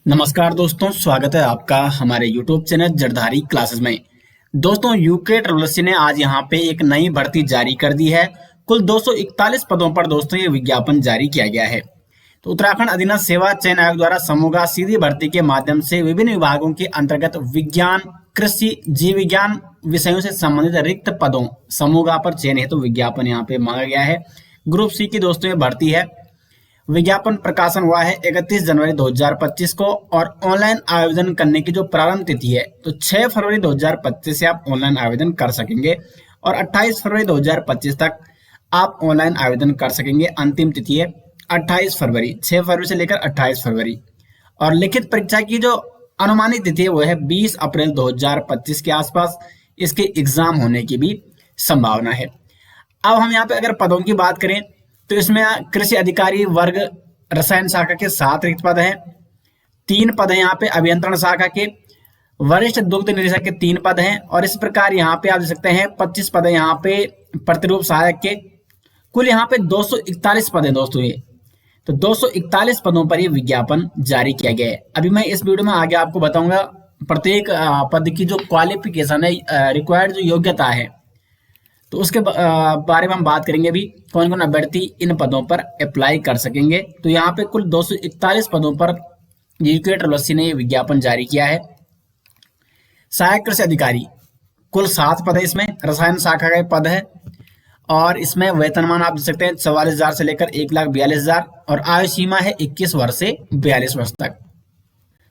नमस्कार दोस्तों, स्वागत है आपका हमारे YouTube चैनल जड़धारी क्लासेस में। दोस्तों, यूके ट्रेवल्स ने आज यहाँ पे एक नई भर्ती जारी कर दी है। कुल 241 पदों पर दोस्तों ये विज्ञापन जारी किया गया है। तो उत्तराखंड अधीनस्थ सेवा चयन आयोग द्वारा समूहगत सीधी भर्ती के माध्यम से विभिन्न विभागों के अंतर्गत विज्ञान, कृषि, जीव विज्ञान विषयों से संबंधित रिक्त पदों समूहगत पर चयन हेतु विज्ञापन यहाँ पे मांगा गया है। ग्रुप सी की दोस्तों ये भर्ती है। विज्ञापन प्रकाशन हुआ है 31 जनवरी 2025 को और ऑनलाइन आवेदन करने की जो प्रारंभ तिथि है तो 6 फरवरी 2025 से आप ऑनलाइन आवेदन कर सकेंगे और 28 फरवरी 2025 तक आप ऑनलाइन आवेदन कर सकेंगे। अंतिम तिथि है 28 फरवरी, 6 फरवरी से लेकर 28 फरवरी। और लिखित परीक्षा की जो अनुमानित तिथि है वो है 20 अप्रैल 2025 के आसपास इसके एग्जाम होने की भी संभावना है। अब हम यहाँ पे अगर पदों की बात करें तो इसमें कृषि अधिकारी वर्ग रसायन शाखा के 7 रिक्त पद हैं। 3 पद हैं यहाँ पे अभियंत्रण शाखा के। वरिष्ठ दुग्ध निरीक्षक के 3 पद हैं और इस प्रकार यहाँ पे आप देख सकते हैं 25 पद है यहाँ पे प्रतिरूप सहायक के। कुल यहाँ पे 241 पद हैं दोस्तों ये। तो 241 पदों पर ये विज्ञापन जारी किया गया है। अभी मैं इस वीडियो में आगे आपको बताऊंगा प्रत्येक पद की जो क्वालिफिकेशन है, रिक्वायर्ड जो योग्यता है, तो उसके बारे में हम बात करेंगे। अभी कौन कौन अभ्यर्थी इन पदों पर अप्लाई कर सकेंगे। तो यहाँ पे कुल 241 पदों पर यूके ट्रेवल्स ने ये विज्ञापन जारी किया है। सहायक कृषि अधिकारी कुल 7 पद है इसमें। रसायन शाखा का पद है और इसमें वेतनमान आप देख सकते हैं 44,000 से लेकर 1,42,000 और आयु सीमा है 21 वर्ष से 42 वर्ष तक।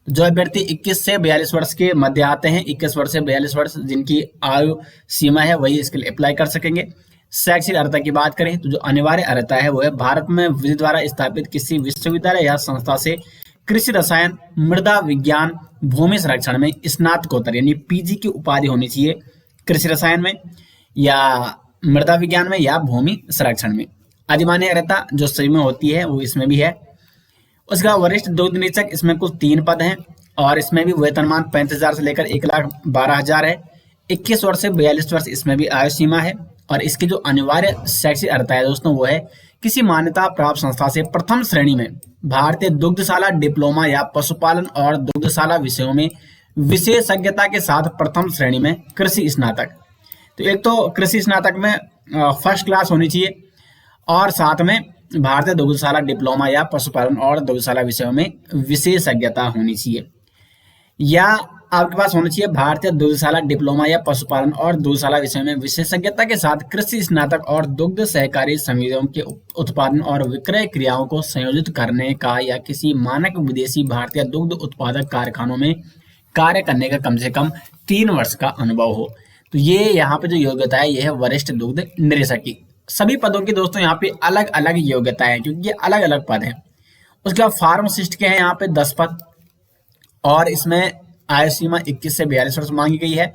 जो अभ्यर्थी 21 से 42 वर्ष के मध्य आते हैं, 21 वर्ष से 42 वर्ष जिनकी आयु सीमा है वही इसके लिए अप्लाई कर सकेंगे। शैक्षिक अर्हता की बात करें तो जो अनिवार्य अर्हता है वो है भारत में विधि द्वारा स्थापित किसी विश्वविद्यालय या संस्था से कृषि रसायन, मृदा विज्ञान, भूमि संरक्षण में स्नातकोत्तर यानी पीजी की उपाधि होनी चाहिए। कृषि रसायन में या मृदा विज्ञान में या भूमि संरक्षण में। अधिमान्य अर्हता जो सभी में होती है वो इसमें भी है। उसके बाद वरिष्ठ दुग्ध निरीक्षक, इसमें कुल 3 पद हैं और इसमें भी वेतनमान 35,000 से लेकर 1,12,000 है। 21 वर्ष से 42 वर्ष इसमें भी आयु सीमा है और इसकी जो अनिवार्य शैक्षिक अर्हता है दोस्तों वो है किसी मान्यता प्राप्त संस्था से प्रथम श्रेणी में भारतीय दुग्धशाला डिप्लोमा या पशुपालन और दुग्धशाला विषयों में विशेषज्ञता के साथ प्रथम श्रेणी में कृषि स्नातक। तो एक तो कृषि स्नातक में फर्स्ट क्लास होनी चाहिए और साथ में भारतीय दुग्धशाला डिप्लोमा या पशुपालन और दुग्धशाला विषयों में विशेषज्ञता होनी चाहिए, या आपके पास होना चाहिए भारतीय दुग्धशाला डिप्लोमा या पशुपालन और दुग्धशाला विषयों में विशेषज्ञता के साथ कृषि स्नातक और दुग्ध सहकारी समितियों के उत्पादन और विक्रय क्रियाओं को संयोजित करने का या किसी मानक विदेशी भारतीय दुग्ध उत्पादक कारखानों में कार्य करने का कम से कम 3 वर्ष का अनुभव हो। तो ये यहाँ पे जो योग्यता है ये है वरिष्ठ दुग्ध निरीक्षक की। सभी पदों की दोस्तों यहाँ पे अलग अलग योग्यता है क्योंकि ये अलग अलग पद हैं। उसके बाद फार्मासिस्ट के हैं यहाँ पे 10 पद और इसमें आयु सीमा 21 से 42 वर्ष मांगी गई है।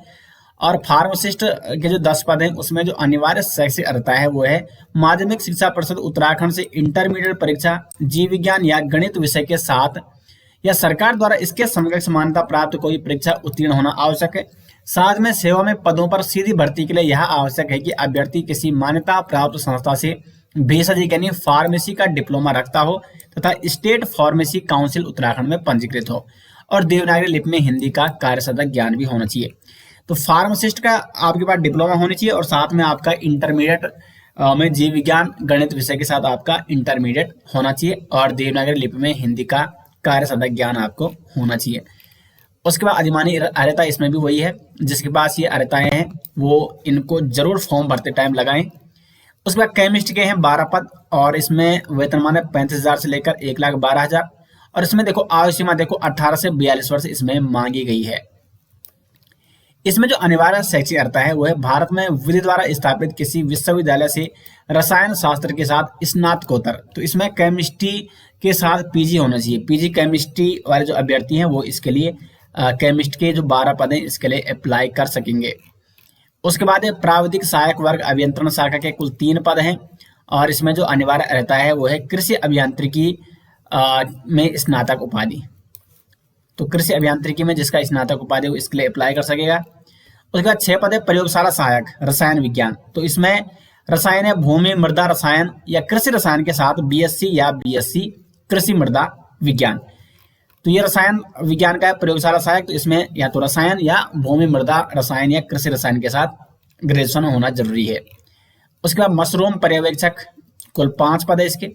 और फार्मासिस्ट के जो 10 पद हैं उसमें जो अनिवार्य शैक्षिक अर्हता है वो है माध्यमिक शिक्षा परिषद उत्तराखंड से इंटरमीडिएट परीक्षा जीव विज्ञान या गणित विषय के साथ या सरकार द्वारा इसके समकक्ष मान्यता प्राप्त कोई परीक्षा उत्तीर्ण होना आवश्यक है। साथ में सेवा में पदों पर सीधी भर्ती के लिए यह आवश्यक है कि अभ्यर्थी किसी मान्यता प्राप्त संस्था से भेषज यानी फार्मेसी का डिप्लोमा रखता हो तथा स्टेट फार्मेसी काउंसिल उत्तराखंड में पंजीकृत हो और देवनागरी लिपि में हिंदी का कार्यसाधक ज्ञान भी होना चाहिए। तो फार्मासिस्ट का आपके पास डिप्लोमा होनी चाहिए और साथ में आपका इंटरमीडिएट में जीव विज्ञान गणित विषय के साथ आपका इंटरमीडिएट होना चाहिए और देवनागरी लिपि में हिंदी का कार्यसाधक ज्ञान आपको होना चाहिए। उसके बाद अधिमान्य अर्हता इसमें भी वही है, जिसके पास ये अर्हताएं हैं वो इनको जरूर फॉर्म भरते टाइम लगाएं। उसके बाद केमिस्ट के हैं 12 पद और इसमें वेतनमान है 35,000 से लेकर 1,12,000 और इसमें देखो आयु सीमा देखो 18 से 42 वर्ष इसमें मांगी गई है। इसमें जो अनिवार्य शैक्षिक अर्हता है वो है भारत में विधि द्वारा स्थापित किसी विश्वविद्यालय से रसायन शास्त्र के साथ स्नातकोत्तर। तो इसमें केमिस्ट्री के साथ पीजी होना चाहिए। पीजी केमिस्ट्री वाले जो अभ्यर्थी हैं वो इसके लिए केमिस्ट के जो 12 पद हैं इसके लिए अप्लाई कर सकेंगे। उसके बाद प्राविधिक सहायक वर्ग अभियंत्रण शाखा के कुल 3 पद हैं और इसमें जो अनिवार्य रहता है वो है कृषि अभियांत्रिकी में स्नातक उपाधि। तो कृषि अभियांत्रिकी में जिसका स्नातक उपाधि है वो इसके लिए अप्लाई कर सकेगा। उसके बाद 6 पद है प्रयोगशाला सहायक रसायन विज्ञान। तो इसमें रसायन है भूमि मृदा रसायन या कृषि रसायन के साथ बीएससी या बीएससी कृषि मृदा विज्ञान। तो ये रसायन विज्ञान का है, प्रयोगशाला सहायक। तो इसमें या तो रसायन या भूमि मृदा रसायन या कृषि रसायन के साथ ग्रेजुएशन होना जरूरी है। उसके बाद मशरूम पर्यवेक्षक, कुल 5 पद है इसके।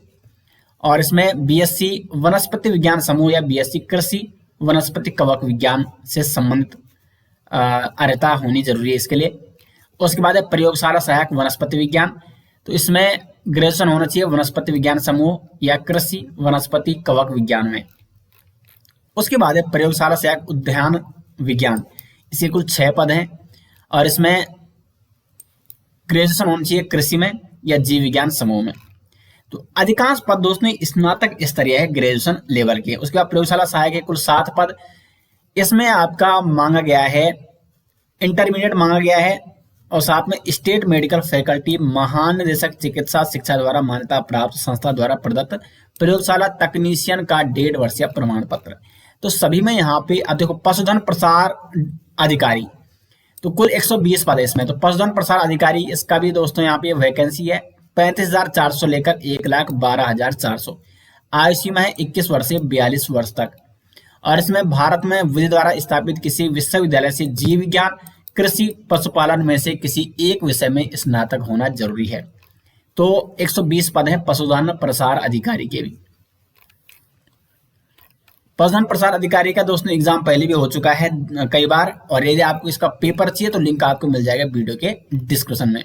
और इसमें बीएससी वनस्पति विज्ञान समूह या बीएससी कृषि वनस्पति कवक विज्ञान से संबंधित अर्हता होनी जरूरी है इसके लिए। उसके बाद है प्रयोगशाला सहायक वनस्पति विज्ञान, तो इसमें ग्रेजुएशन होना चाहिए वनस्पति विज्ञान समूह या कृषि वनस्पति कवक विज्ञान में। उसके बाद है प्रयोगशाला सहायक उद्यान विज्ञान, इसके कुल 6 पद हैं और इसमें ग्रेजुएशन होना चाहिए कृषि में या जीव विज्ञान समूह में। तो अधिकांश पद दोस्तों स्नातक स्तरीय है, ग्रेजुएशन लेवल के। उसके बाद प्रयोगशाला सहायक है कुल 7 पद, इसमें आपका मांगा गया है इंटरमीडिएट मांगा गया है और साथ में स्टेट मेडिकल फैकल्टी महानिदेशक चिकित्सा शिक्षा द्वारा मान्यता प्राप्त संस्था द्वारा प्रदत्त प्रयोगशाला तकनीशियन का 1.5 वर्षीय प्रमाण पत्र। तो सभी में यहाँ पे अब देखो पशुधन प्रसार अधिकारी, तो कुल 120 पद है इसमें। तो पशुधन प्रसार अधिकारी इसका भी दोस्तों यहाँ पे वैकेंसी है 35,400 लेकर 1,12,400। आयु सीमा है 21 वर्ष से 42 वर्ष तक। और इसमें भारत में विधि द्वारा स्थापित किसी विश्वविद्यालय से जीव विज्ञान कृषि पशुपालन में से किसी एक विषय में स्नातक होना जरूरी है। तो 120 पद हैं पशुधन प्रसार अधिकारी के भी। पशुधन प्रसार अधिकारी का दोस्तों एग्जाम पहले भी हो चुका है कई बार, और यदि आपको इसका पेपर चाहिए तो लिंक आपको मिल जाएगा वीडियो के डिस्क्रिप्शन में।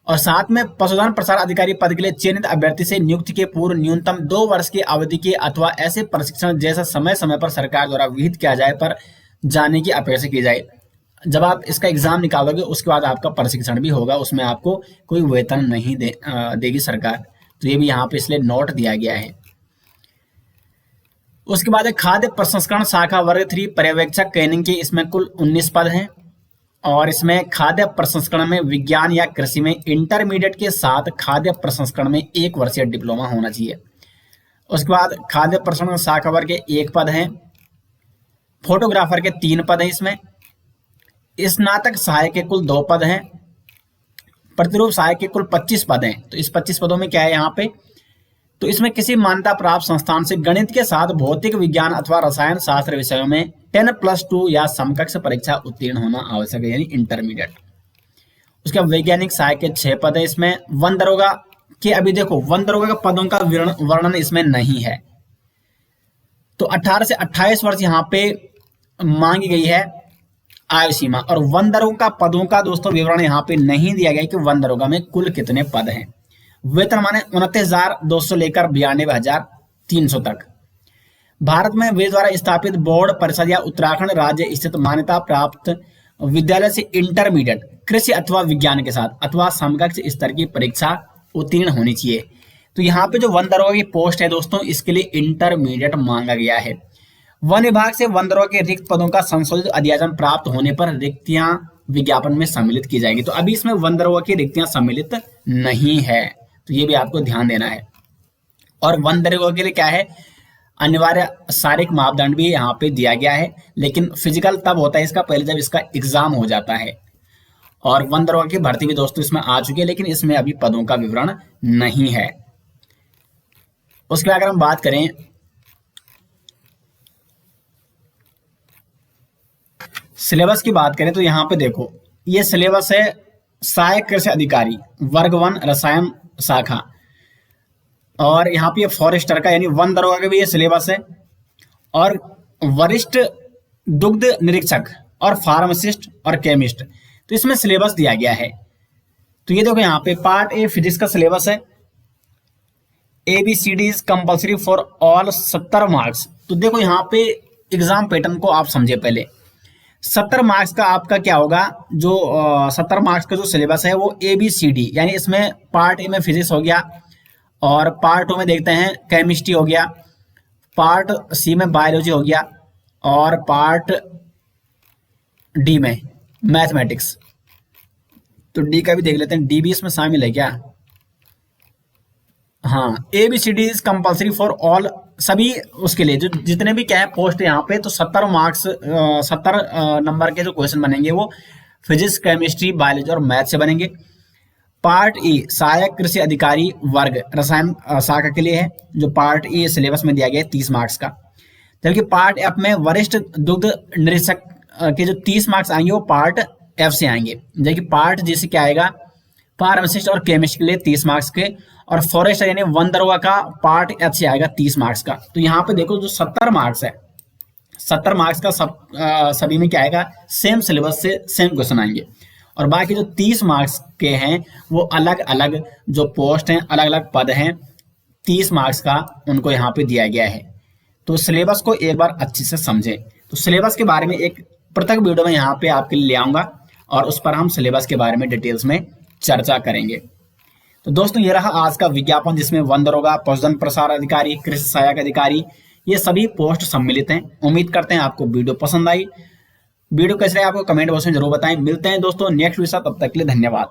और साथ में पशुधन प्रसार अधिकारी पद के लिए चयनित अभ्यर्थी से नियुक्ति के पूर्व न्यूनतम 2 वर्ष की अवधि के अथवा ऐसे प्रशिक्षण जैसा समय समय पर सरकार द्वारा विहित किया जाए पर जाने की अपेक्षा की जाए। जब आप इसका एग्जाम निकालोगे उसके बाद आपका प्रशिक्षण भी होगा, उसमें आपको कोई वेतन नहीं देगी सरकार। तो ये भी यहाँ पे इसलिए नोट दिया गया है। उसके बाद खाद्य प्रसंस्करण शाखा वर्ग 3 पर्यवेक्षक कैनिंग के, इसमें कुल 19 पद हैं और इसमें खाद्य प्रसंस्करण में विज्ञान या कृषि में इंटरमीडिएट के साथ खाद्य प्रसंस्करण में 1 वर्षीय डिप्लोमा होना चाहिए। उसके बाद खाद्य प्रसंस्करण शाखा वर्ग के 1 पद हैं, फोटोग्राफर के 3 पद हैं, इसमें स्नातक सहायक के कुल 2 पद हैं, प्रतिरूप सहायक के कुल 25 पद हैं। तो इस 25 पदों में क्या है यहाँ पे, तो इसमें किसी मान्यता प्राप्त संस्थान से गणित के साथ भौतिक विज्ञान अथवा रसायन शास्त्र विषयों में 10+2 या समकक्ष परीक्षा उत्तीर्ण होना आवश्यक है, यानी इंटरमीडिएट। उसके बाद वैज्ञानिक सहायक के 6 पद है इसमें। वन दरोगा के, अभी देखो वन दरोगा के पदों का वर्णन इसमें नहीं है, तो 18 से 28 वर्ष यहाँ पे मांगी गई है आयु सीमा। और वन दरोगा का पदों का दोस्तों विवरण यहाँ पे नहीं दिया गया कि वन दरोगा में कुल कितने पद हैं। वेतन माने 29,200 लेकर 92,300 तक। भारत में वे द्वारा स्थापित बोर्ड परिषद या उत्तराखंड राज्य स्थित मान्यता प्राप्त विद्यालय से इंटरमीडिएट कृषि अथवा विज्ञान के साथ अथवा समकक्ष स्तर की परीक्षा उत्तीर्ण होनी चाहिए। तो यहाँ पे जो वन दरोगा की पोस्ट है दोस्तों, इसके लिए इंटरमीडिएट मांगा गया है। वन विभाग से वन दरोगा के रिक्त पदों का संशोधित अधियाचन प्राप्त होने पर रिक्तियां विज्ञापन में सम्मिलित की जाएगी। तो अभी इसमें वन दरोगा की रिक्तियां सम्मिलित नहीं है, तो ये भी आपको ध्यान देना है। और वन दरोगा के लिए क्या है, अनिवार्य शारीरिक मापदंड भी यहाँ पे दिया गया है, लेकिन फिजिकल तब होता है इसका पहले जब इसका एग्जाम हो जाता है। और वन दरोगा की भर्ती भी दोस्तों इसमें आ चुकी है, लेकिन इसमें अभी पदों का विवरण नहीं है। उसके बाद अगर हम बात करें सिलेबस की बात करें तो यहाँ पे देखो ये सिलेबस है सहायक कृषि अधिकारी वर्ग 1 रसायन शाखा, और यहाँ पे फॉरेस्टर का यानी वन दरोगा का भी ये सिलेबस है, और वरिष्ठ दुग्ध निरीक्षक और फार्मासिस्ट और केमिस्ट, तो इसमें सिलेबस दिया गया है। तो ये देखो यहाँ पे पार्ट ए फिजिक्स का सिलेबस है, ABCD is compulsory for all 70 marks. तो देखो यहाँ पे एग्जाम पैटर्न को आप समझे पहले। 70 मार्क्स का आपका क्या होगा, जो 70 मार्क्स का जो सिलेबस है वो ABCD, यानी इसमें पार्ट ए में फिजिक्स हो गया, और पार्ट 2 में देखते हैं केमिस्ट्री हो गया, पार्ट सी में बायोलॉजी हो गया, और पार्ट डी में मैथमेटिक्स। तो डी का भी देख लेते हैं, डी भी इसमें शामिल है क्या, हाँ। ABCD is compulsory for all, सभी उसके लिए जो जितने भी क्या है पोस्ट यहाँ पे, तो 70 मार्क्स 70 नंबर के जो क्वेश्चन बनेंगे वो फिजिक्स केमिस्ट्री बायोलॉजी और मैथ से बनेंगे। पार्ट ई सहायक कृषि अधिकारी वर्ग रसायन शाखा के लिए है, जो पार्ट ई सिलेबस में दिया गया है 30 मार्क्स का। जबकि पार्ट एफ में वरिष्ठ दुग्ध निरीक्षक के जो 30 मार्क्स आएंगे वो पार्ट एफ से आएंगे। जबकि पार्ट जी से क्या आएगा, फार्मासिस्ट और केमिस्ट के लिए 30 मार्क्स के, और फॉरेस्ट यानी वन दरोगा का पार्ट एफ से आएगा 30 मार्क्स का। तो यहाँ पे देखो जो 70 मार्क्स है, 70 मार्क्स का सभी में क्या आएगा, सेम सिलेबस से सेम क्वेश्चन आएंगे। और बाकी जो 30 मार्क्स के हैं वो अलग अलग जो पोस्ट हैं, अलग अलग पद हैं, 30 मार्क्स का उनको यहाँ पे दिया गया है। तो सिलेबस को एक बार अच्छे से समझें। तो सिलेबस के बारे में एक पृथक वीडियो में यहाँ पे आपके लिए ले आऊंगा और उस पर हम सिलेबस के बारे में डिटेल्स में चर्चा करेंगे। तो दोस्तों ये रहा आज का विज्ञापन, जिसमें वन दरोगा, पशुधन प्रसार अधिकारी, कृषि सहायक अधिकारी, ये सभी पोस्ट सम्मिलित हैं। उम्मीद करते हैं आपको वीडियो पसंद आई। वीडियो कैसे रहे आपको कमेंट बॉक्स में जरूर बताएं। मिलते हैं दोस्तों नेक्स्ट वीडियो, तब तक के लिए धन्यवाद।